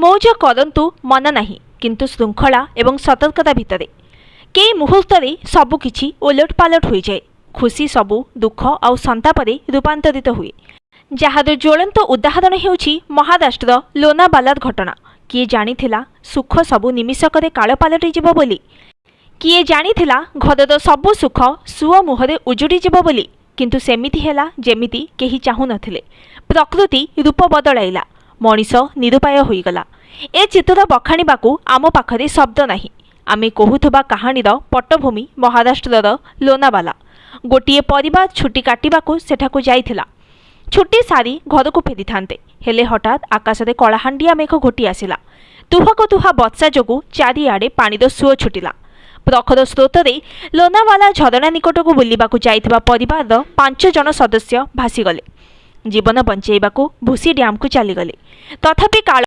मौज करंतु मन नाही, किंतु श्रृंखला एवं सतर्कता भितरे कई मुहूर्त सबुकिछि ओलटपालट हो जाए। खुशी सबु दुख आउ संतापरे रूपांतरित हुए। जहार ज्वलंत उदाहरण हेउछि महाराष्ट्र लोनावालार घटना। किए जानिथिला सुख सबु निमिषकरे काल पालटि जिवो बोली। किए जानिथिला घरर सबु सुख सुओ मुहरे उजुड़ी जिवो बोली। किंतु सेमिति हेला जेमिति केही चाहू नथिले। प्रकृति रूप बदलाइला, मनीष निरुपाय होईगला। ए चित्र बखाणीबाकू आम पाखरे शब्द नाही। आमे कहुथबा कहानीर पट्टभूमि महाराष्ट्रर लोनावाला। गोटिए परिवार छुट्टी काटिबाकू सेठाकू जाइथिला। छुट्टी सारी घर को फेरी थांते, हेले हठात आकाशरे कलाहांडिया मेघ घोटी आसिला। तुहाको तुहा बर्षा जोगु चारिआडे पानीर सुओ छुटिला। प्रखर स्रोतरे लोनावाला झरणा निकटकू बुलिबाकू जाइथिबा परिवारर 5 जन सदस्य भासीगले। जीवन बंचाइबाकू भूसी डैम को चलीगले। तथापि काल